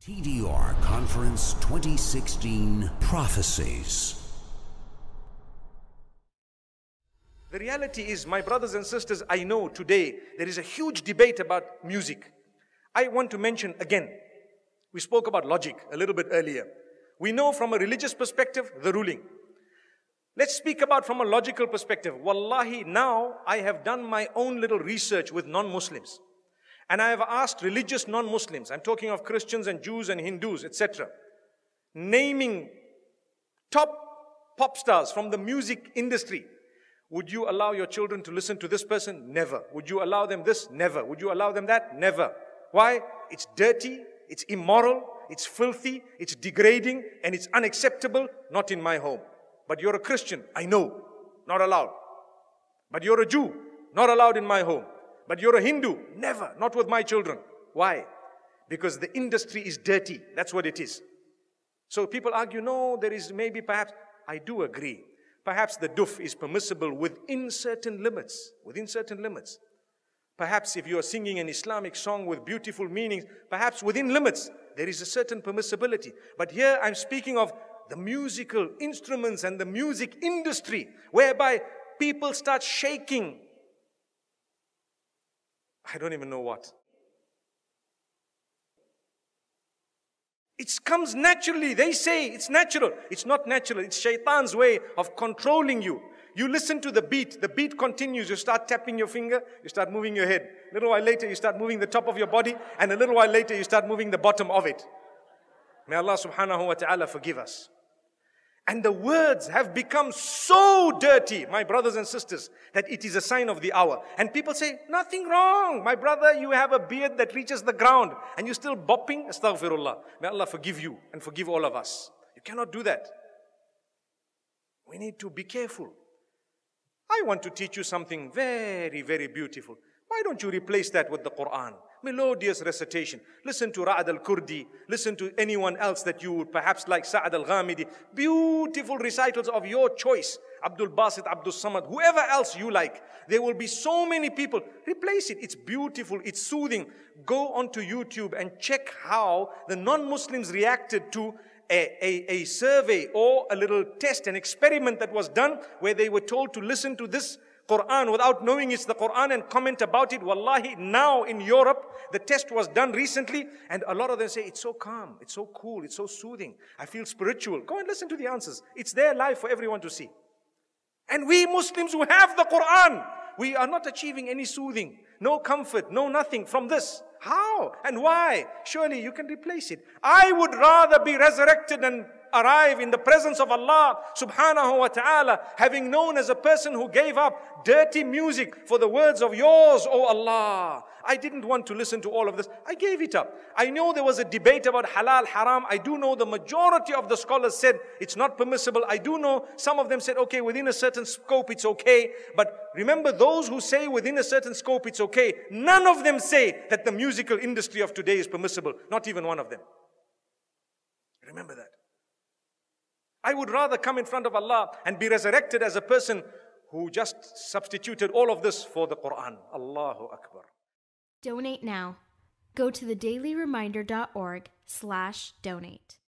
TDR Conference 2016 Prophecies. The reality is, my brothers and sisters, I know today there is a huge debate about music. I want to mention again, we spoke about logic a little bit earlier. We know from a religious perspective, the ruling. Let's speak about from a logical perspective. Wallahi, now I have done my own little research with non-Muslims. And I have asked religious non-Muslims, I'm talking of Christians and Jews and Hindus, etc., naming top pop stars from the music industry. Would you allow your children to listen to this person? Never. Would you allow them this? Never. Would you allow them that? Never. Why? It's dirty, it's immoral, it's filthy, it's degrading, and it's unacceptable. Not in my home. But you're a Christian, I know, not allowed. But you're a Jew, not allowed in my home. But you're a Hindu, never, not with my children. Why? Because the industry is dirty. That's what it is. So people argue, no, there is maybe perhaps, I do agree. Perhaps the duf is permissible within certain limits. Within certain limits. Perhaps if you are singing an Islamic song with beautiful meanings, perhaps within limits, there is a certain permissibility. But here I'm speaking of the musical instruments and the music industry, whereby people start shaking. I don't even know what. It comes naturally. They say it's natural. It's not natural. It's shaitan's way of controlling you. You listen to the beat continues. You start tapping your finger, you start moving your head. A little while later, you start moving the top of your body, and a little while later, you start moving the bottom of it. May Allah subhanahu wa ta'ala forgive us. And the words have become so dirty, my brothers and sisters, that it is a sign of the hour. And people say, nothing wrong. My brother, you have a beard that reaches the ground and you're still bopping. Astaghfirullah. May Allah forgive you and forgive all of us. You cannot do that. We need to be careful. I want to teach you something very, very beautiful. Why don't you replace that with the Quran? Melodious recitation. Listen to Ra'ad al-Kurdi. Listen to anyone else that you would perhaps like, Sa'ad al-Ghamidi. Beautiful recitals of your choice. Abdul Basit, Abdul Samad, whoever else you like. There will be so many people. Replace it. It's beautiful. It's soothing. Go onto YouTube and check how the non-Muslims reacted to a survey or a little test, an experiment that was done where they were told to listen to this Quran without knowing it's the Quran and comment about it. Wallahi, now in Europe, the test was done recently and a lot of them say, it's so calm, it's so cool, it's so soothing. I feel spiritual. Go and listen to the answers. It's there live for everyone to see. And we Muslims who have the Quran, we are not achieving any soothing, no comfort, no nothing from this. How and why? Surely you can replace it. I would rather be resurrected and arrive in the presence of Allah subhanahu wa ta'ala, having known as a person who gave up dirty music for the words of yours, O Allah. I didn't want to listen to all of this. I gave it up. I know there was a debate about halal, haram. I do know the majority of the scholars said it's not permissible. I do know some of them said, okay, within a certain scope it's okay. But remember, those who say within a certain scope it's okay, none of them say that the musical industry of today is permissible. Not even one of them. Remember that. I would rather come in front of Allah and be resurrected as a person who just substituted all of this for the Quran. Allahu Akbar. Donate now. Go to thedailyreminder.org/donate.